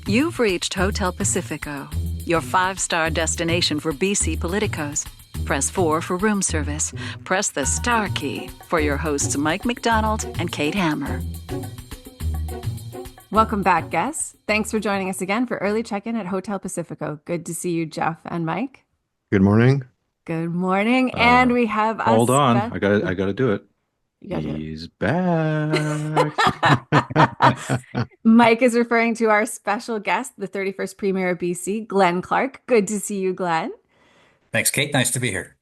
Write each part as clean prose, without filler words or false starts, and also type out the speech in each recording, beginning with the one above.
You've reached Hotel Pacifico, your 5-star destination for BC politicos. Press 4 for room service. Press the star key for your hosts Mike McDonald and Kate Hammer. Welcome back, guests. Thanks for joining us again for early check-in at Hotel Pacifico. Good to see you, Geoff and Mike. Good morning. Good morning. And we have Hold on. I gotta do it. He's back. Mike is referring to our special guest, the 31st Premier of BC, Glen Clark. Good to see you, Glen. Thanks, Kate. Nice to be here.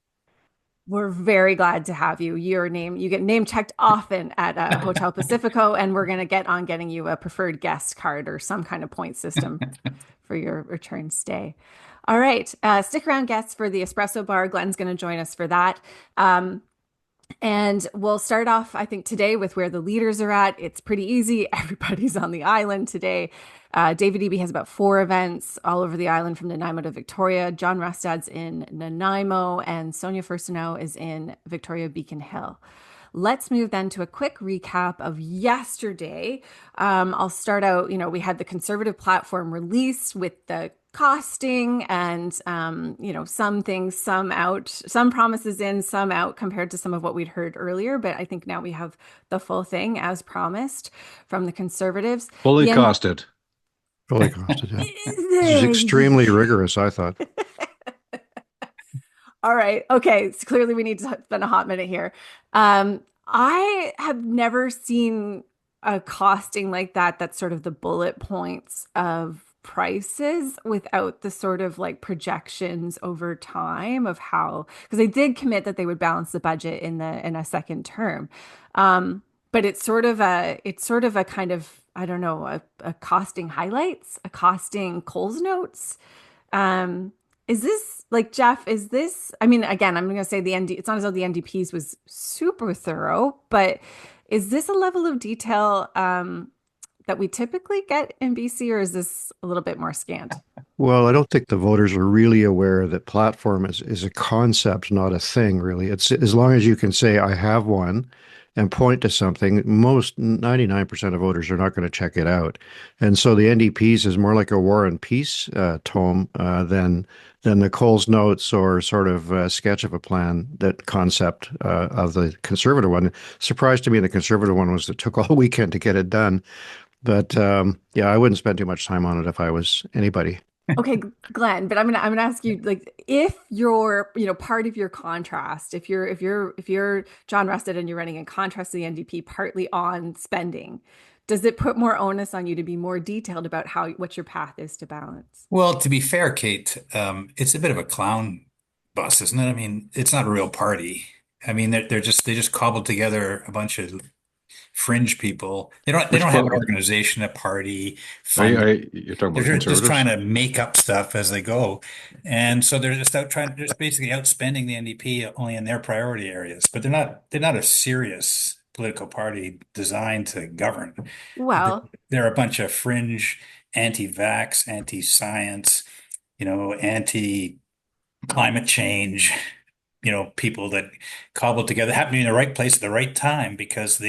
We're very glad to have you. You get name checked often at Hotel Pacifico, and we're going to get on getting you a preferred guest card or some kind of point system for your return stay. All right. Stick around, guests, for the espresso bar. Glen's going to join us for that. And we'll start off, I think, today with where the leaders are at. It's pretty easy. Everybody's on the island today. David Eby has about 4 events all over the island from Nanaimo to Victoria. John Rustad's in Nanaimo, and Sonia Furstenau is in Victoria Beacon Hill. Let's move then to a quick recap of yesterday. I'll start out, we had the Conservative platform released with the costing and, some things, some out, some promises in, some out compared to some of what we'd heard earlier. But I think now we have the full thing as promised from the Conservatives. Fully costed. Fully costed, yeah. This is extremely rigorous, I thought. All right. Okay. So clearly we need to spend a hot minute here. I have never seen a costing like that. That's sort of the bullet points of prices without the sort of like projections over time of how, because they did commit that they would balance the budget in a second term. But it's sort of a kind of, I don't know, a costing highlights, a costing Coles notes. Is this like, Geoff, I mean, again, I'm going to say it's not as though the NDP's was super thorough, but is this a level of detail that we typically get in BC, or is this a little bit more scant? Well, I don't think the voters are really aware that platform is a concept, not a thing, really. It's as long as you can say, I have one, and point to something, most 99% of voters are not going to check it out. And so the NDP's is more like a War and Peace tome than the Coles notes or sort of sketch of a plan, that concept of the Conservative one. Surprise to me, the Conservative one was it took all weekend to get it done. But yeah, I wouldn't spend too much time on it if I was anybody. Okay, Glen, but I'm gonna ask you, like, if you're, part of your contrast, if you're John Rustad and you're running in contrast to the NDP partly on spending, does it put more onus on you to be more detailed about what your path is to balance? Well, to be fair, Kate, it's a bit of a clown bus, isn't it? I mean, it's not a real party. I mean, they just cobbled together a bunch of fringe people. They don't have an organization, a party. You're talking about They're just Conservatives? trying to make up stuff as they go, and so they're just basically outspending the NDP only in their priority areas. But they're not a serious political party designed to govern. Well, They're a bunch of fringe, anti-vax, anti-science, anti-climate change, people that cobbled together, happened to be in the right place at the right time because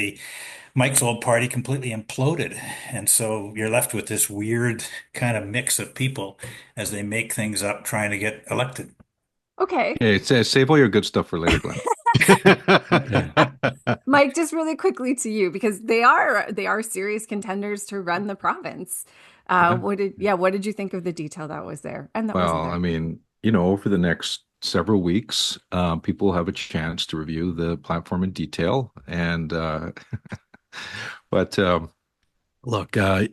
Mike's old party completely imploded. And so you're left with this weird kind of mix of people as they make things up trying to get elected. okay. Hey, save all your good stuff for later, Glenn. Mike, just really quickly to you, because they are serious contenders to run the province. What did you think of the detail that was there? And that wasn't there? I mean, over the next several weeks, people will have a chance to review the platform in detail. And but look, they're,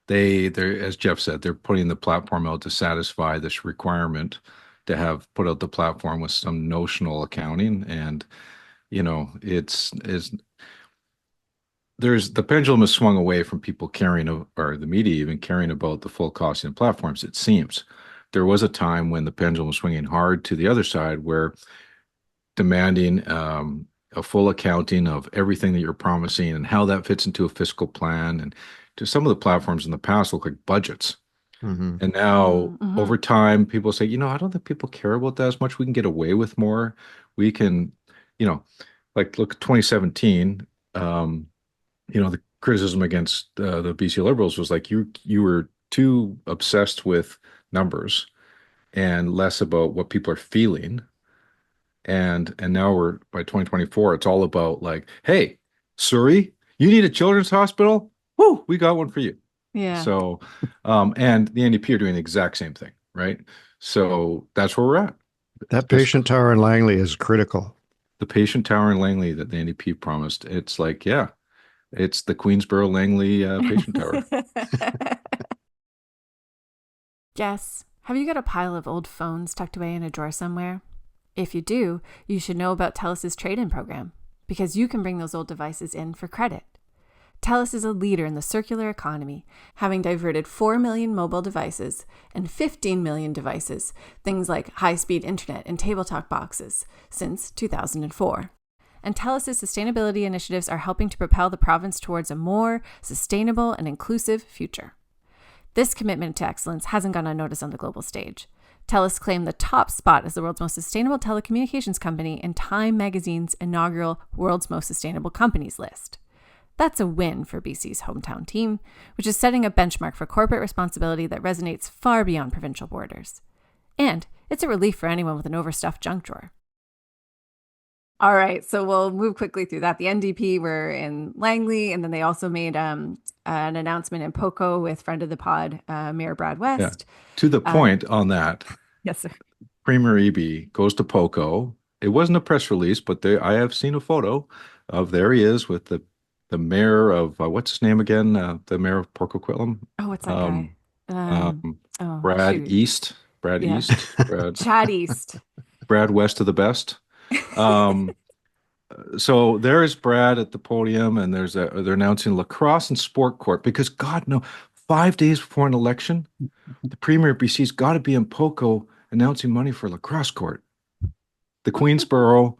as Geoff said, they're putting the platform out to satisfy this requirement to have put out the platform with some notional accounting. And the pendulum has swung away from people caring, or the media even caring about the full costing of platforms, it seems. There was a time when the pendulum was swinging hard to the other side, where demanding a full accounting of everything that you're promising and how that fits into a fiscal plan. And to some of the platforms in the past look like budgets. Mm-hmm. And now over time, people say, I don't think people care about that as much. We can get away with more. We can, like look at 2017, the criticism against the BC Liberals was like you were too obsessed with numbers and less about what people are feeling. And now we're by 2024, it's all about like, hey, Surrey, you need a children's hospital? Woo, we got one for you. Yeah. So, and the NDP are doing the exact same thing, right? So that's where we're at. That patient tower in Langley is critical. The patient tower in Langley that the NDP promised, it's like, yeah, it's the Queensboro Langley patient tower. Jess, have you got a pile of old phones tucked away in a drawer somewhere? If you do, you should know about Telus's trade-in program, because you can bring those old devices in for credit. Telus is a leader in the circular economy, having diverted 4 million mobile devices and 15 million devices, things like high-speed internet and tabletop boxes, since 2004. And Telus's sustainability initiatives are helping to propel the province towards a more sustainable and inclusive future. This commitment to excellence hasn't gone unnoticed on the global stage. Telus claimed the top spot as the world's most sustainable telecommunications company in Time magazine's inaugural World's Most Sustainable Companies list. That's a win for BC's hometown team, which is setting a benchmark for corporate responsibility that resonates far beyond provincial borders. And it's a relief for anyone with an overstuffed junk drawer. All right, so we'll move quickly through that. The NDP were in Langley, and then they also made an announcement in Poco with friend of the pod, Mayor Brad West. Yeah. To the point on that. Yes, sir. Premier Eby goes to Poco. It wasn't a press release, but I have seen a photo of there he is with the mayor of what's his name again? The mayor of Port Coquitlam. Oh, what's that guy? Brad shoot. East. Brad Yeah. East. Chad East. Brad West of the best. So there's Brad at the podium, and they're announcing lacrosse and sport court because God no, 5 days before an election, the Premier of BC's got to be in Poco announcing money for lacrosse court. The Queensboro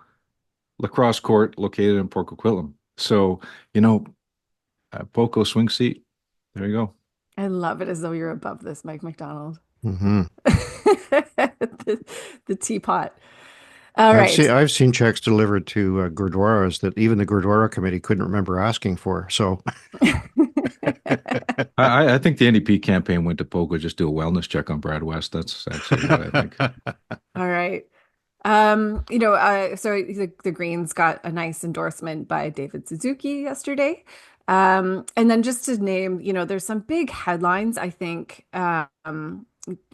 lacrosse court located in Port Coquitlam. So, Poco swing seat. There you go. I love it as though you're above this, Mike McDonald. Mm-hmm. the teapot. All right. I've seen checks delivered to Gurdwaras that even the Gurdwara committee couldn't remember asking for. So I think the NDP campaign went to Poco just do a wellness check on Brad West. That's actually what I think. All right. So the Greens got a nice endorsement by David Suzuki yesterday. And then just to name, there's some big headlines, I think,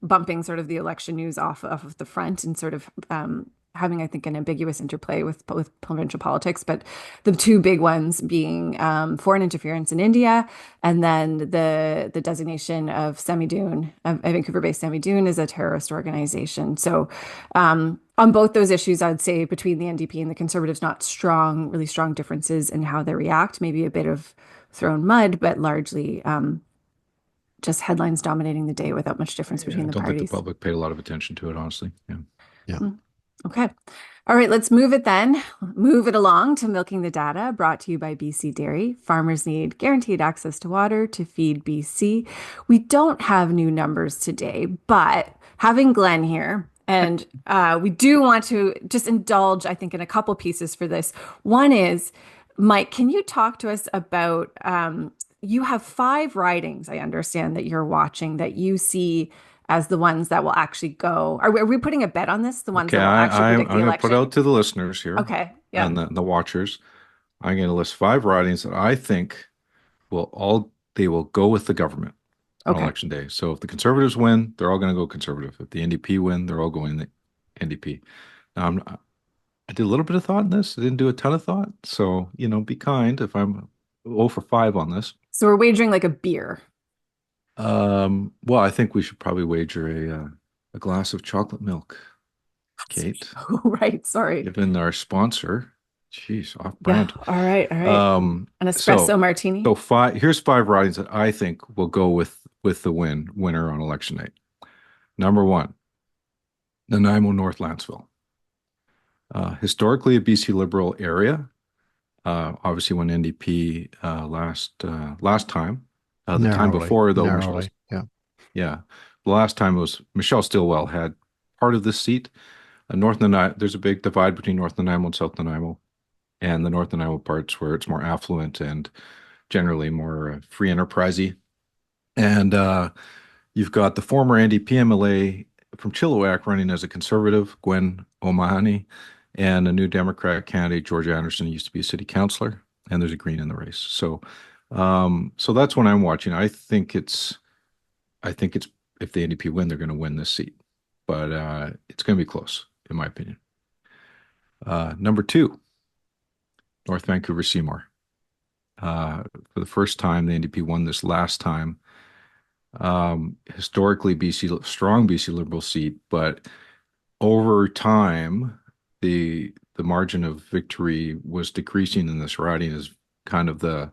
bumping sort of the election news off of the front and sort of having, I think, an ambiguous interplay with provincial politics. But the two big ones being foreign interference in India, and then the designation of Semidoun, a Vancouver-based Semidoun, as a terrorist organization. So on both those issues, I'd say between the NDP and the Conservatives, not really strong differences in how they react. Maybe a bit of thrown mud, but largely just headlines dominating the day without much difference between the parties. I don't think the public paid a lot of attention to it, honestly. Yeah. Okay. All right, let's move it then. Move it along to Milking the Data, brought to you by BC Dairy. Farmers need guaranteed access to water to feed BC. We don't have new numbers today, but having Glen here, and we do want to just indulge, I think, in a couple pieces for this. One is, Mike, can you talk to us about, you have 5 ridings, I understand, that you're watching that you see as the ones that will actually go. Are we putting a bet on this? The ones that will actually predict the election? I'm going to put out to the listeners here. Okay. Yeah. And the watchers. I'm going to list 5 ridings that I think they will go with the government on election day. So if the Conservatives win, they're all going to go Conservative. If the NDP win, they're all going the NDP. Now, I did a little bit of thought in this. I didn't do a ton of thought. So, be kind if I'm 0 for 5 on this. So we're wagering like a beer. Well, I think we should probably wager a glass of chocolate milk, Kate. Oh, right. Sorry. Given our sponsor. Jeez, off brand. Yeah. All right. An espresso martini. So here's 5 ridings that I think will go with the winner on election night. Number 1, Nanaimo, North Landsville. Historically a BC Liberal area. Obviously when NDP last time. The time before, though, narrowly, yeah. The last time was Michelle Stilwell had part of this seat. North Nanaimo, there's a big divide between North Nanaimo and South Nanaimo, and the North Nanaimo parts where it's more affluent and generally more free enterprisey. And you've got the former NDP MLA from Chilliwack running as a conservative, Gwen O'Mahony, and a new Democrat candidate, George Anderson, used to be a city councillor, and there's a Green in the race. So, so that's what I'm watching. I think it's if the NDP win, they're going to win this seat, but it's going to be close, in my opinion. Number 2, North Vancouver Seymour. For the first time, the NDP won this last time. Historically, strong BC Liberal seat, but over time, the margin of victory was decreasing in this riding as kind of the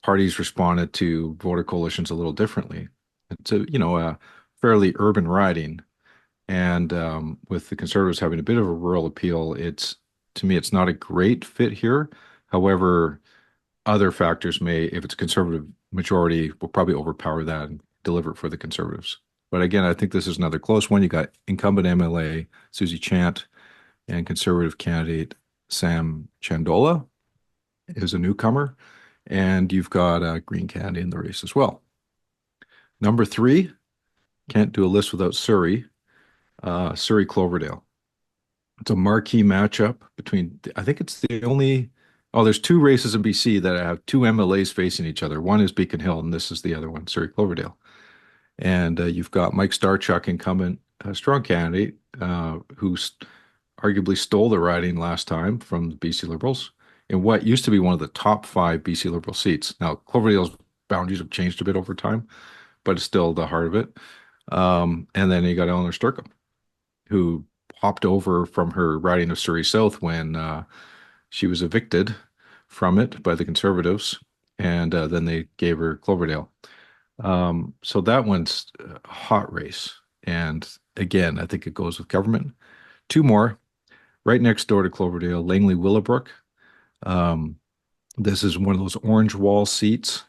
parties responded to voter coalitions a little differently. It's a fairly urban riding, and with the Conservatives having a bit of a rural appeal, to me it's not a great fit here. However, other factors if it's a Conservative majority, will probably overpower that and deliver it for the Conservatives. But again, I think this is another close one. You got incumbent MLA Susie Chant and Conservative candidate Sam Chandola is a newcomer, and you've got a Green candidate in the race as well. Number 3, can't do a list without Surrey. Surrey Cloverdale. It's a marquee matchup between, I think it's the only, there's 2 races in BC that have 2 MLAs facing each other. One is Beacon Hill, and this is the other one, Surrey Cloverdale. And you've got Mike Starchuk, incumbent, a strong candidate, who arguably stole the riding last time from the BC Liberals in what used to be one of the top 5 BC Liberal seats. Now, Cloverdale's boundaries have changed a bit over time, but it's still the heart of it. And then you got Eleanor Sturcombe, who popped over from her riding of Surrey South when she was evicted from it by the Conservatives, and then they gave her Cloverdale. So that one's a hot race. And again, I think it goes with government. 2 more, right next door to Cloverdale, Langley Willowbrook. This is one of those orange wall seats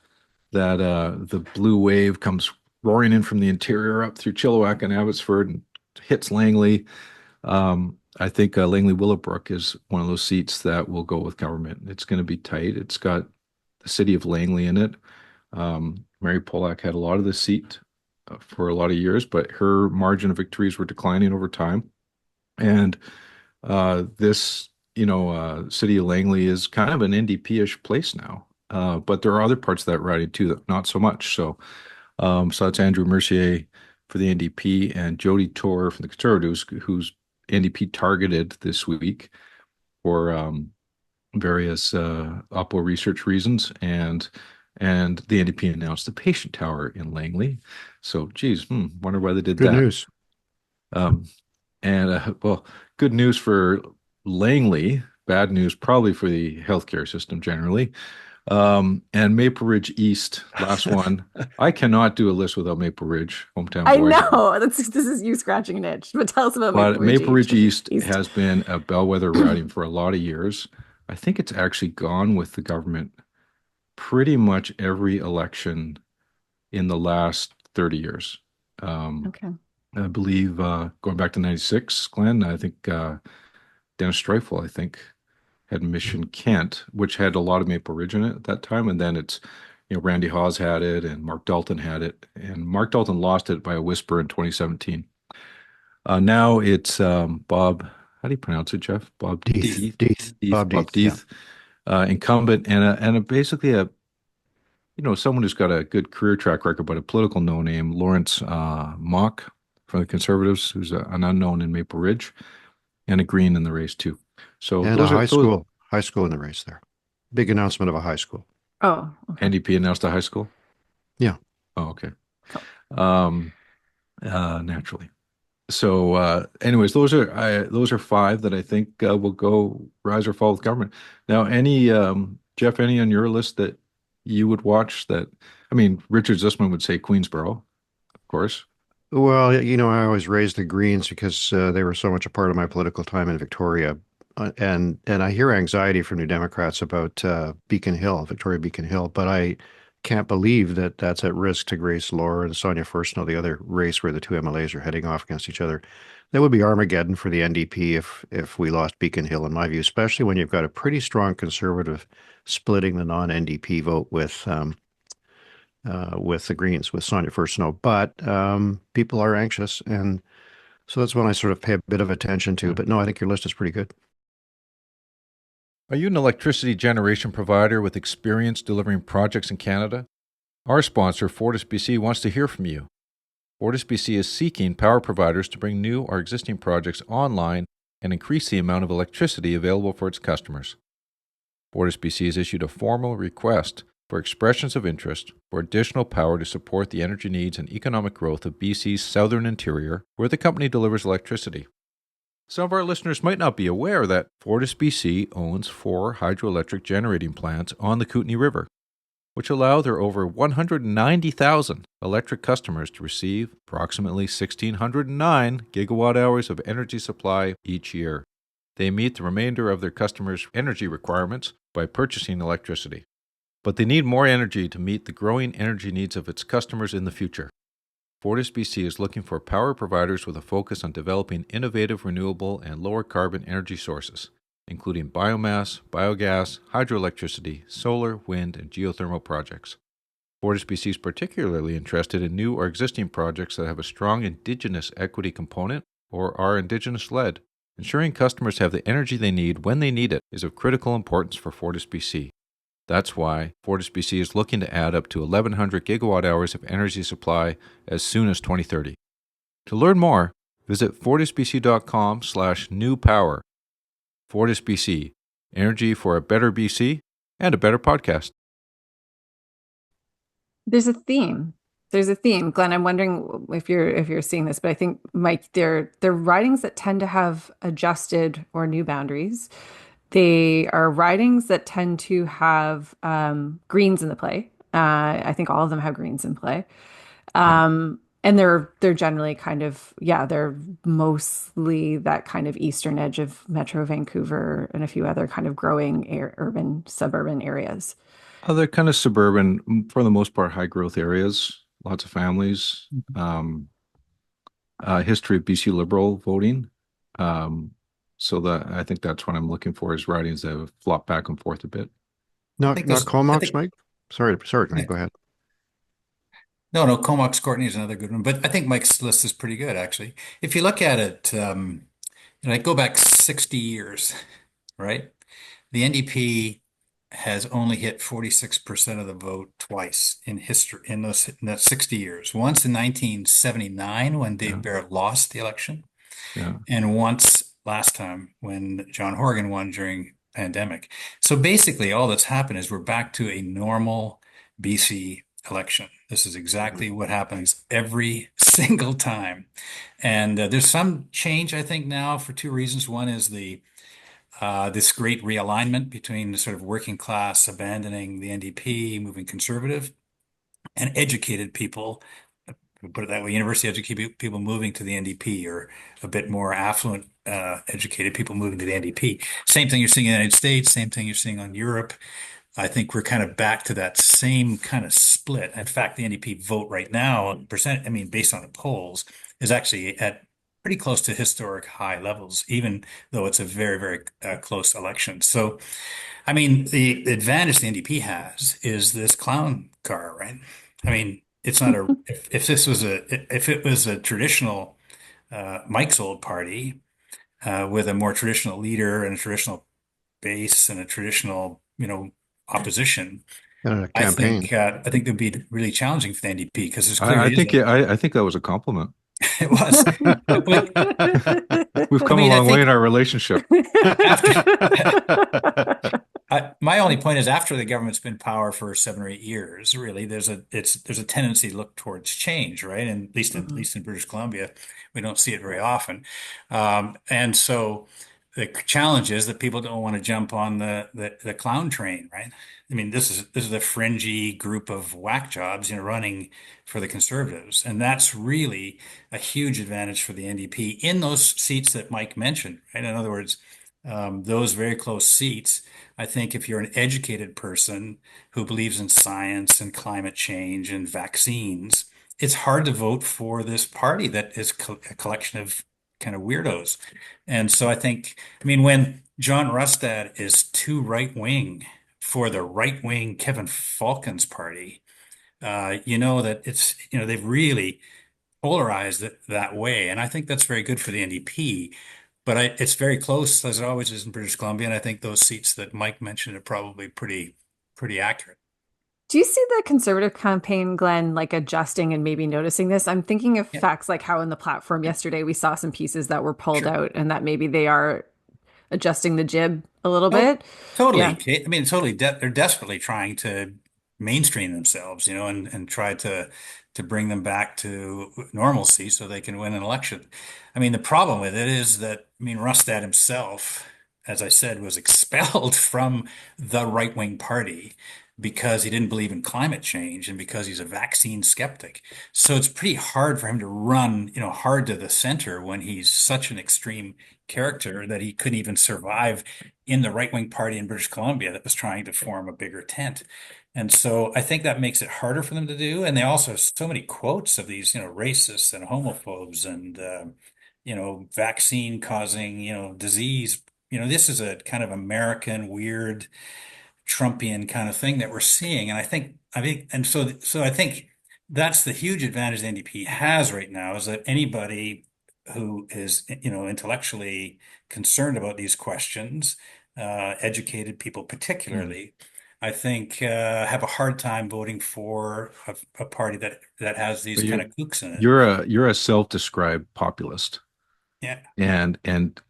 that the blue wave comes roaring in from the interior up through Chilliwack and Abbotsford and hits Langley. I think Langley Willowbrook is one of those seats that will go with government. It's going to be tight. It's got the city of Langley in it. Mary Polak had a lot of the seat for a lot of years, but her margin of victories were declining over time. And this, city of Langley is kind of an NDP-ish place now. But there are other parts of that riding too that not so much. So that's Andrew Mercier for the NDP and Jody Torr from the Conservatives, who's NDP targeted this week for various Oppo research reasons, and the NDP announced the patient tower in Langley. So, geez, wonder why they did that. Good news. Well, good news for Langley, bad news probably for the healthcare system generally. And Maple Ridge East, last one. I cannot do a list without Maple Ridge, hometown boy. I know. This is you scratching an itch, but tell us about Maple Ridge East has been a bellwether riding for a lot of years. I think it's actually gone with the government pretty much every election in the last 30 years. Okay. I believe going back to 96, Glenn, I think Dennis Streufel, I think, had Mission Kent, which had a lot of Maple Ridge in it at that time. And then it's, Randy Hawes had it and Mark Dalton had it. And Mark Dalton lost it by a whisper in 2017. Now it's Bob, how do you pronounce it, Geoff? Bob Deeth. Bob Deeth. Yeah. Incumbent and basically someone who's got a good career track record, but a political no-name, Lawrence Mock from the Conservatives, who's an unknown in Maple Ridge, and a Green in the race too. So and high school in the race there. Big announcement of a high school. Oh, okay. NDP announced a high school? Yeah. Oh, okay. Naturally. So anyways, those are 5 that I think will go rise or fall with government. Now, Geoff, any on your list that you would watch Richard Zussman would say Queensborough, of course. Well, I always raised the Greens because they were so much a part of my political time in Victoria. And I hear anxiety from New Democrats about Victoria Beacon Hill, but can't believe that that's at risk to Grace Lore and Sonia Furstenau, the other race where the two MLAs are heading off against each other. That would be Armageddon for the NDP if we lost Beacon Hill, in my view, especially when you've got a pretty strong conservative splitting the non-NDP vote with the Greens, with Sonia Furstenau. But people are anxious, and so that's one I sort of pay a bit of attention to. But no, I think your list is pretty good. Are you an electricity generation provider with experience delivering projects in Canada? Our sponsor, FortisBC, wants to hear from you. FortisBC is seeking power providers to bring new or existing projects online and increase the amount of electricity available for its customers. FortisBC has issued a formal request for expressions of interest for additional power to support the energy needs and economic growth of BC's southern interior, where the company delivers electricity. Some of our listeners might not be aware that FortisBC owns 4 hydroelectric generating plants on the Kootenay River, which allow their over 190,000 electric customers to receive approximately 1,609 gigawatt hours of energy supply each year. They meet the remainder of their customers' energy requirements by purchasing electricity. But they need more energy to meet the growing energy needs of its customers in the future. FortisBC is looking for power providers with a focus on developing innovative, renewable, and lower carbon energy sources, including biomass, biogas, hydroelectricity, solar, wind, and geothermal projects. FortisBC is particularly interested in new or existing projects that have a strong Indigenous equity component or are Indigenous-led. Ensuring customers have the energy they need when they need it is of critical importance for FortisBC. That's why FortisBC is looking to add up to 1,100 gigawatt hours of energy supply as soon as 2030. To learn more, visit fortisbc.com/newpower. FortisBC, energy for a better BC and a better podcast. There's a theme. Glenn, I'm wondering if you're seeing this, but I think, Mike, they're ridings that tend to have adjusted or new boundaries. They are ridings that tend to have greens in the play. I think all of them have greens in play. And they're generally kind of, they're mostly that kind of eastern edge of Metro Vancouver and a few other kind of growing urban, suburban areas. They're kind of suburban, for the most part, high growth areas, lots of families, history of BC Liberal voting. So I think that's what I'm looking for, is ridings that have flopped back and forth a bit. Not Comox, Mike? Sorry, Mike, go ahead. No, Comox Courtney is another good one, but I think Mike's list is pretty good, actually. If you look at it, I go back 60 years, right? The NDP has only hit 46% of the vote twice in history in that 60 years. Once in 1979 when Dave Barrett lost the election, and once last time when John Horgan won during pandemic. So basically, all that's happened is we're back to a normal BC election. This is exactly what happens every single time. And there's some change, I think, now for 2 reasons. One is this great realignment between the sort of working class abandoning the NDP, moving conservative, and educated people, put it that way, university educated people moving to the NDP, or a bit more affluent educated people moving to the NDP. Same thing you're seeing in the United States, same thing you're seeing on Europe. I think we're kind of back to that same kind of split. In fact, the NDP vote right now, based on the polls, is actually at pretty close to historic high levels, even though it's a very, very close election. So, the advantage the NDP has is this clown car, right? It's not if it was a traditional Mike's old party with a more traditional leader and a traditional base and a traditional, opposition. And a campaign. I think it would be really challenging for the NDP because there's I clearly think that was a compliment. it was. We've come a long way in our relationship. My only point is, after the government's been in power for 7 or 8 years, really, there's a tendency to look towards change, right? And at least in British Columbia, we don't see it very often. And so the challenge is that people don't want to jump on the clown train, right? This is a fringy group of whack jobs, running for the Conservatives, and that's really a huge advantage for the NDP in those seats that Mike mentioned, right? In other words, those very close seats. I think if you're an educated person who believes in science and climate change and vaccines, it's hard to vote for this party that is a collection of kind of weirdos. And so I think, I mean, when John Rustad is too right wing for the right wing Kevin Falcon's party, you know that it's, you know, they've really polarized it that way. And I think that's very good for the NDP. But it's very close, as it always is in British Columbia. And I think those seats that Mike mentioned are probably pretty accurate. Do you see the Conservative campaign, Glenn, like adjusting and maybe noticing this? I'm thinking of Yeah, facts like how in the platform yesterday we saw some pieces that were pulled sure. out and that maybe they are adjusting the jib a little Oh, bit. totally, Yeah. Kate. I mean, totally. They're desperately trying to mainstream themselves, you know, and try to bring them back to normalcy so they can win an election. I mean, the problem with it is that, I mean, Rustad himself, as I said, was expelled from the right-wing party because he didn't believe in climate change and because he's a vaccine skeptic. So it's pretty hard for him to run, you know, hard to the center when he's such an extreme character that he couldn't even survive in the right-wing party in British Columbia that was trying to form a bigger tent. And so I think that makes it harder for them to do. And they also have so many quotes of these, you know, racists and homophobes and, you know, vaccine causing, you know, disease. You know, this is a kind of American weird Trumpian kind of thing that we're seeing. And so I think that's the huge advantage the NDP has right now is that anybody who is, you know, intellectually concerned about these questions, educated people Mm. particularly, I think have a hard time voting for a party that has these But kind of kooks in it. you're a self-described populist, Yeah, and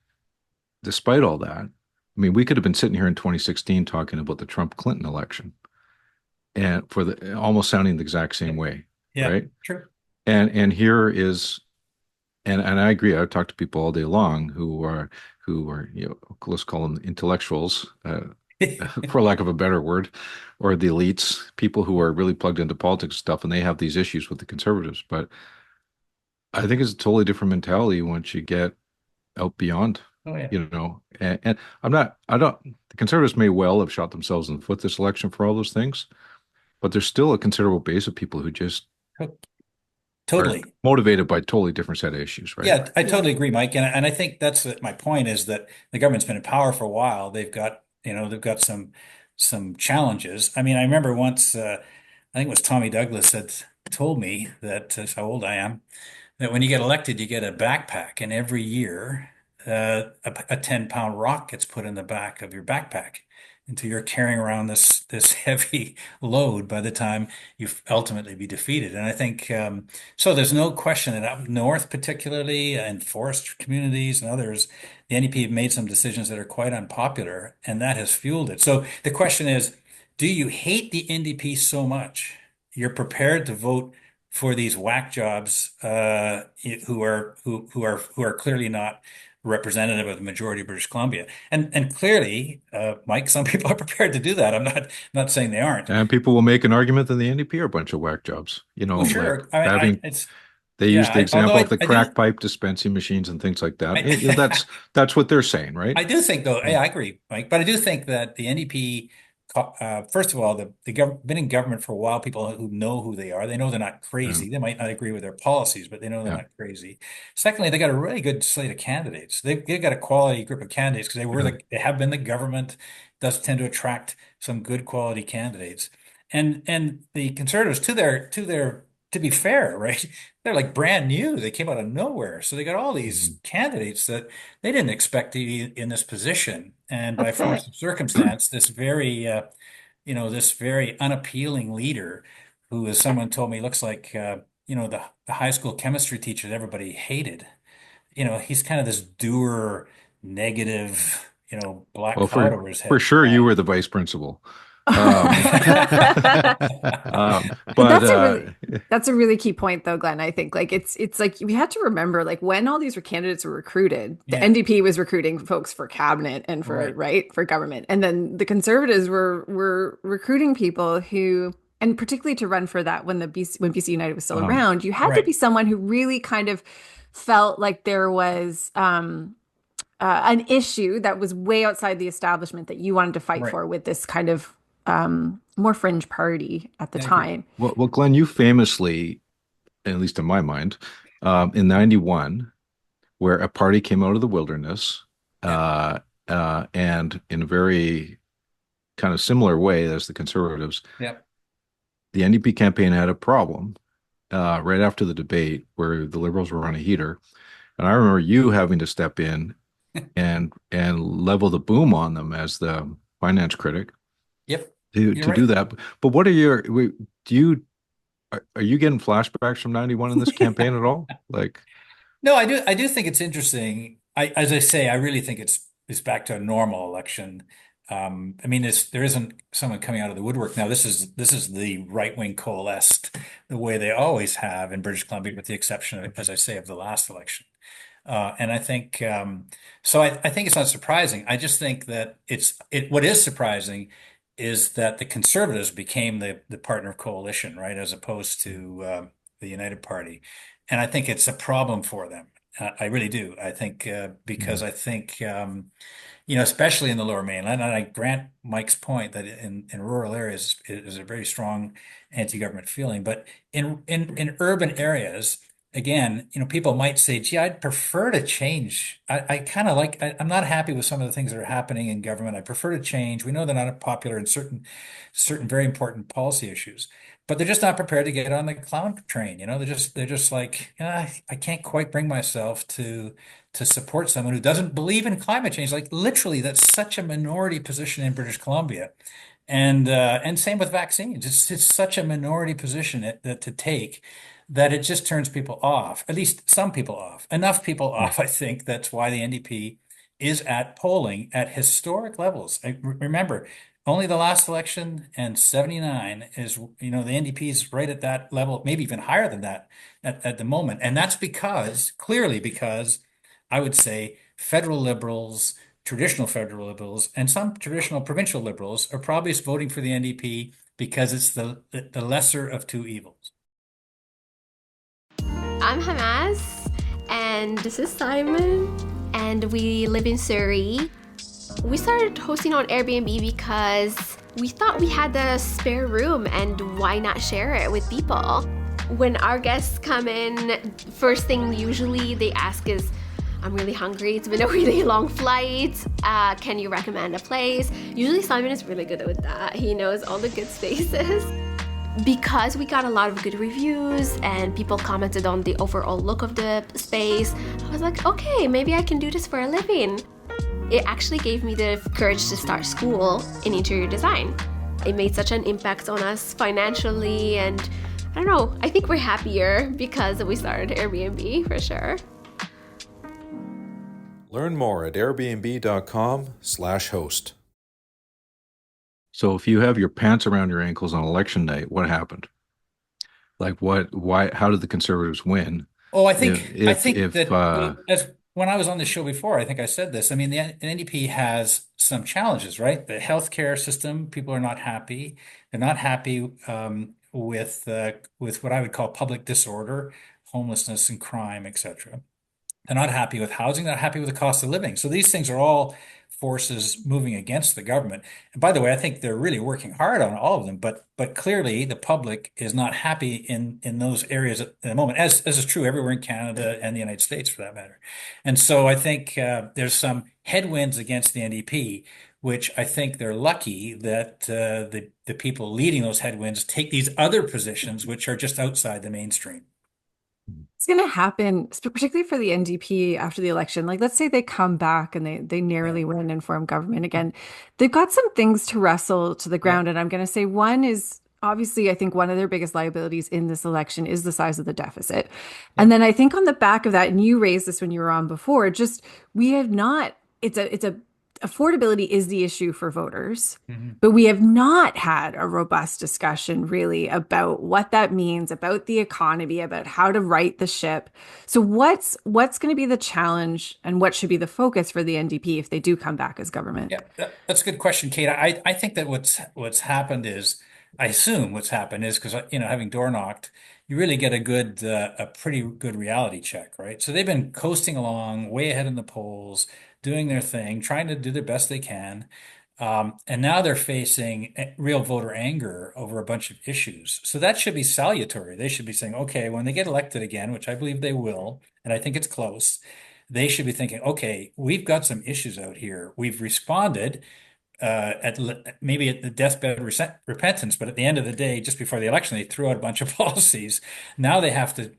despite all that, I mean, we could have been sitting here in 2016 talking about the Trump-Clinton election, and for the almost sounding the exact same way, yeah, right? true. And here is, and I agree. I've talked to people all day long who are, you know, let's call them intellectuals, for lack of a better word, or the elites, people who are really plugged into politics stuff, and they have these issues with the conservatives. But I think it's a totally different mentality once you get out beyond, Oh yeah. you know. And I don't. The conservatives may well have shot themselves in the foot this election for all those things, but there's still a considerable base of people who just are Totally. motivated by a totally different set of issues, right? Yeah, I totally agree, Mike. And I think that's my point is that the government's been in power for a while. They've got, you know, they've got some challenges. I mean, I remember once, I think it was Tommy Douglas that told me that that's how old I am, that when you get elected, you get a backpack, and every year, a 10-pound rock gets put in the back of your backpack until you're carrying around this heavy load by the time you ultimately be defeated. And I think so. There's no question that up north, particularly in forest communities and others, the NDP have made some decisions that are quite unpopular, and that has fueled it. So the question is, do you hate the NDP so much you're prepared to vote for these whack jobs who are clearly not representative of the majority of British Columbia. And clearly, Mike, some people are prepared to do that. I'm not saying they aren't. And people will make an argument that the NDP are a bunch of whack jobs. You know, Oh, like sure. I having it's they use yeah. the Although example of the I do crack pipe dispensing machines and things like that. I, That's what they're saying, right? I do think, though, Mm. yeah, I agree, Mike, but I do think that the NDP, first of all, been in government for a while. People who know who they are, they know they're not Yeah, crazy. They might not agree with their policies, but they know they're yeah, not crazy. Secondly, they got a really good slate of candidates. They've got a quality group of candidates because yeah. they have been the government. Does tend to attract some good quality candidates, and the Conservatives to be fair, right? They're like brand new. They came out of nowhere, so they got all these Mhm. candidates that they didn't expect to be in this position. And by That's force it. of circumstance, this very unappealing leader, who, as someone told me, looks like, the high school chemistry teacher that everybody hated. You know, he's kind of this dour, negative, black Well, cloud for over his for head sure, you guy. were the vice principal. Um, but That's a really that's a really key point though, Glenn. I think like it's like we had to remember like when all these candidates were recruited, the Yeah, NDP was recruiting folks for cabinet and for right, right for government. And then the conservatives were recruiting people who and particularly to run for that when when BC United was still um, around, you had to right. be someone who really kind of felt like there was an issue that was way outside the establishment that you wanted to fight Right. for with this kind of more fringe party at the I agree. time. Well, Glenn, you famously, at least in my mind, in 91, where a party came out of the wilderness, Yeah. and in a very kind of similar way as the Conservatives, Yep. the NDP campaign had a problem right after the debate where the Liberals were on a heater. And I remember you having to step in and level the boom on them as the finance critic Yep. to You're do right. that. But what are your do you are you getting flashbacks from 91 in this campaign at all? Like, No, I do think it's interesting. As I say, I really think it's back to a normal election. I mean, there isn't someone coming out of the woodwork now. This is the right wing coalesced the way they always have in British Columbia, with the exception of, as I say, of the last election. And I think so. I think it's not surprising. I just think that what is surprising is that the Conservatives became the partner of coalition, right, as opposed to the United Party. And I think it's a problem for them. I really do. I think because I think especially in the Lower Mainland, and I grant Mike's point that in rural areas is a very strong anti-government feeling, but in urban areas, again, people might say, "Gee, I'd prefer to change. I kind of like. I'm not happy with some of the things that are happening in government. I prefer to change. We know they're not popular in certain very important policy issues." But they're just not prepared to get on the clown train. They're just like, I can't quite bring myself to support someone who doesn't believe in climate change. Like literally, that's such a minority position in British Columbia, and same with vaccines. It's such a minority position that to take that it just turns people off. At least some people off. Enough people off. I think that's why the NDP is at polling at historic levels. Remember, only the last election and 79 is, the NDP is right at that level, maybe even higher than that at the moment. And that's clearly because I would say federal liberals, traditional federal liberals, and some traditional provincial liberals are probably voting for the NDP because it's the lesser of two evils. I'm Hamas, and this is Simon, and we live in Surrey. We started hosting on Airbnb because we thought we had the spare room, and why not share it with people? When our guests come in, first thing usually they ask is, I'm really hungry, it's been a really long flight, can you recommend a place? Usually Simon is really good with that. He knows all the good spaces. Because we got a lot of good reviews and people commented on the overall look of the space, I was like, okay, maybe I can do this for a living. It actually gave me the courage to start school in interior design. It made such an impact on us financially, and I don't know, I think we're happier because we started Airbnb for sure. Learn more at airbnb.com/host. so if you have your pants around your ankles on election night, what happened? Like why, how did the Conservatives win? Oh, I think If that as when I was on the show before, I think I said this. I mean, the NDP has some challenges, right? The healthcare system, people are not happy. They're not happy with what I would call public disorder, homelessness and crime, etc. They're not happy with housing. They're not happy with the cost of living. So these things are all forces moving against the government. And by the way, I think they're really working hard on all of them. But clearly, the public is not happy in those areas at the moment, as is true everywhere in Canada and the United States, for that matter. And so I think there's some headwinds against the NDP, which I think they're lucky that the people leading those headwinds take these other positions, which are just outside the mainstream. It's going to happen, particularly for the NDP after the election. Like, let's say they come back and they narrowly win and form government again. They've got some things to wrestle to the ground. And I'm going to say one is obviously, I think one of their biggest liabilities in this election is the size of the deficit. And then I think on the back of that, and you raised this when you were on before, just we have not, affordability is the issue for voters, but we have not had a robust discussion really about what that means, about the economy, about how to right the ship. So what's going to be the challenge and what should be the focus for the NDP if they do come back as government? Yeah, that's a good question, Kate. I think that what's happened is, I assume what's happened is because having door knocked, you really get a pretty good reality check, right? So they've been coasting along, way ahead in the polls. doing their thing, trying to do the best they can. And now they're facing real voter anger over a bunch of issues. So that should be salutary. They should be saying, okay, when they get elected again, which I believe they will, and I think it's close, they should be thinking, okay, we've got some issues out here. We've responded maybe at the deathbed repentance, but at the end of the day, just before the election, they threw out a bunch of policies. Now they have to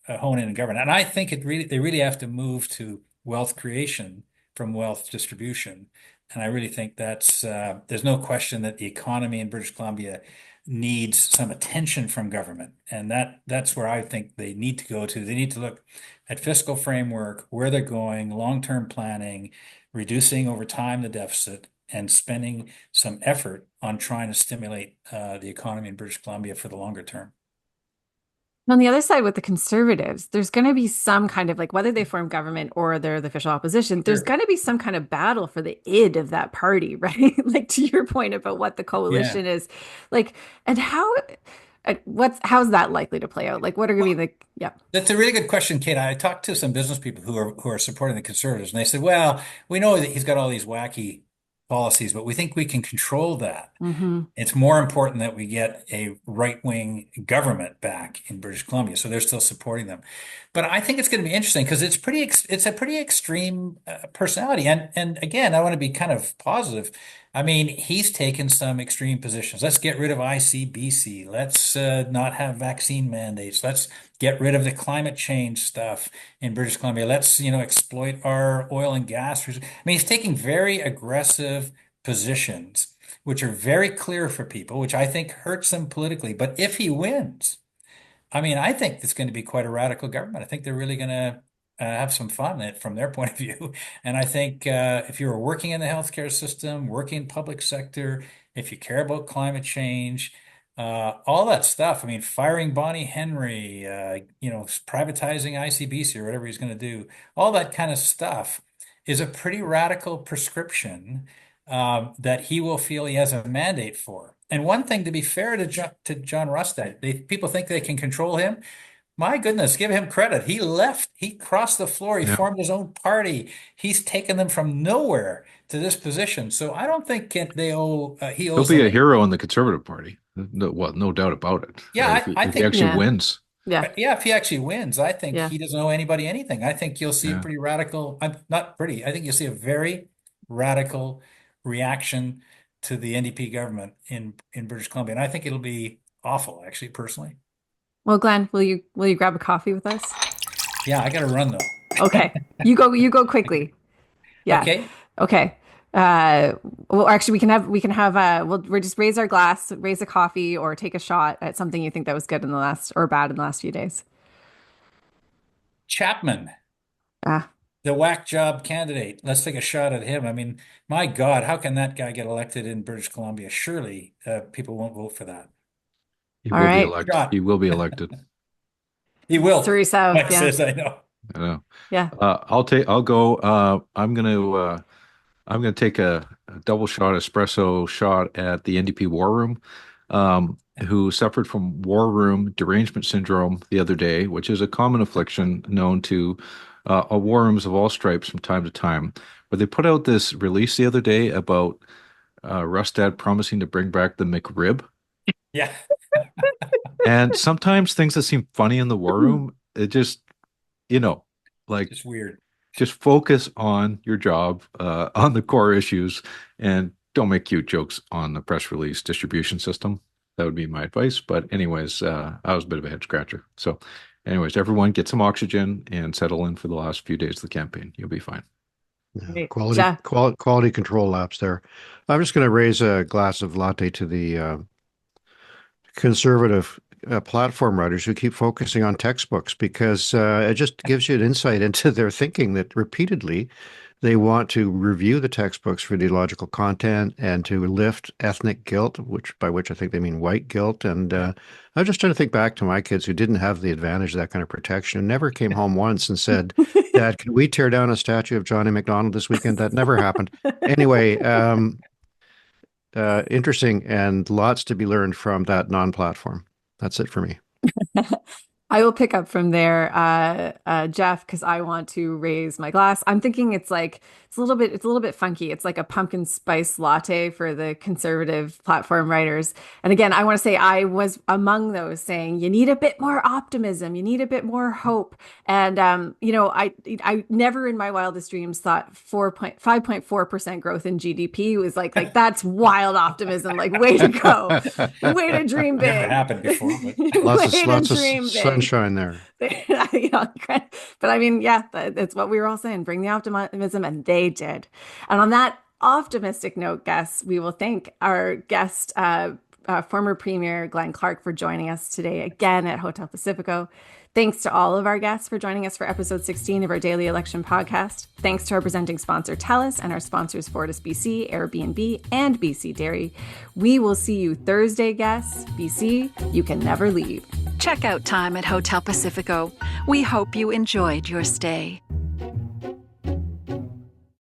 hone in and govern. And I think they really have to move to wealth creation from wealth distribution. And I really think there's no question that the economy in British Columbia needs some attention from government. And that's where I think they need to go to. They need to look at fiscal framework, where they're going, long-term planning, reducing over time the deficit, and spending some effort on trying to stimulate the economy in British Columbia for the longer term. On the other side, with the Conservatives, there's going to be some kind of like, whether they form government or they're the official opposition, there's going to be some kind of battle for the id of that party, right? Like to your point about what the coalition is like, and how's that likely to play out? Like, what are going to be the, yeah. That's a really good question, Kate. I talked to some business people who are supporting the Conservatives, and they said, well, we know that he's got all these wacky policies, but we think we can control that. It's more important that we get a right-wing government back in British Columbia. So they're still supporting them. But I think it's going to be interesting because it's a pretty extreme personality. And again, I want to be kind of positive. I mean, he's taken some extreme positions. Let's get rid of ICBC. Let's not have vaccine mandates. Let's get rid of the climate change stuff in British Columbia. Let's, exploit our oil and gas. I mean, he's taking very aggressive positions, which are very clear for people, which I think hurts them politically. But if he wins, I mean, I think it's going to be quite a radical government. I think they're really going to have some fun from their point of view. And I think if you're working in the healthcare system, working in public sector, if you care about climate change, all that stuff. I mean, firing Bonnie Henry, privatizing ICBC or whatever he's going to do, all that kind of stuff is a pretty radical prescription that he will feel he has a mandate for. And one thing, to be fair to John Rustad, people think they can control him. My goodness, give him credit. He left, he crossed the floor, he formed his own party. He's taken them from nowhere to this position. So I don't think he owes He'll be a hero in the Conservative Party. No doubt about it. Yeah, if I think he actually wins. Yeah. Yeah, if he actually wins, I think he doesn't owe anybody anything. I think you'll see a pretty radical, not pretty, I think you'll see a very radical reaction to the NDP government in British Columbia. And I think it'll be awful, actually, personally. Well, Glenn, will you grab a coffee with us? Yeah, I got to run though. Okay. You go quickly. Yeah. Okay. Well, actually we can have we'll just raise our glass, raise a coffee, or take a shot at something you think that was good in the last or bad in the last few days. Chapman. The whack job candidate. Let's take a shot at him. I mean, my God, how can that guy get elected in British Columbia? Surely people won't vote for that. He will be elected. He will be elected. He will. Teresa, Mike says, I know. I know. Yeah. I'll go. I'm gonna take a double shot espresso shot at the NDP War Room, who suffered from War Room derangement syndrome the other day, which is a common affliction known to war rooms of all stripes from time to time. But they put out this release the other day about Rustad promising to bring back the McRib. Yeah. And sometimes things that seem funny in the war room, it just, It's weird. Just focus on your job, on the core issues, and don't make cute jokes on the press release distribution system. That would be my advice. But anyways, I was a bit of a head scratcher. So anyways, everyone get some oxygen and settle in for the last few days of the campaign. You'll be fine. Yeah, quality control laps there. I'm just going to raise a glass of latte to the Conservative platform writers who keep focusing on textbooks, because it just gives you an insight into their thinking that repeatedly they want to review the textbooks for ideological content and to lift ethnic guilt, by which I think they mean white guilt. And I'm just trying to think back to my kids who didn't have the advantage of that kind of protection and never came home once and said, Dad, can we tear down a statue of Johnny McDonald this weekend? That never happened. Anyway, interesting, and lots to be learned from that non-platform. That's it for me. I will pick up from there, Geoff, because I want to raise my glass. I'm thinking it's a little bit funky. It's like a pumpkin spice latte for the conservative platform writers. And again, I want to say I was among those saying you need a bit more optimism, you need a bit more hope. And I never in my wildest dreams thought 5.4% growth in GDP was like that's wild optimism. Like, way to go, way to dream big. Never happened before, but Lots of sunshine there. But I mean, yeah, that's what we were all saying. Bring the optimism, and they did. And on that optimistic note, guests, we will thank our guest, former Premier Glen Clark, for joining us today again at Hotel Pacifico. Thanks to all of our guests for joining us for episode 16 of our daily election podcast. Thanks to our presenting sponsor, Telus, and our sponsors, Fortis BC, Airbnb, and BC Dairy. We will see you Thursday, guests. BC, you can never leave. Checkout time at Hotel Pacifico. We hope you enjoyed your stay.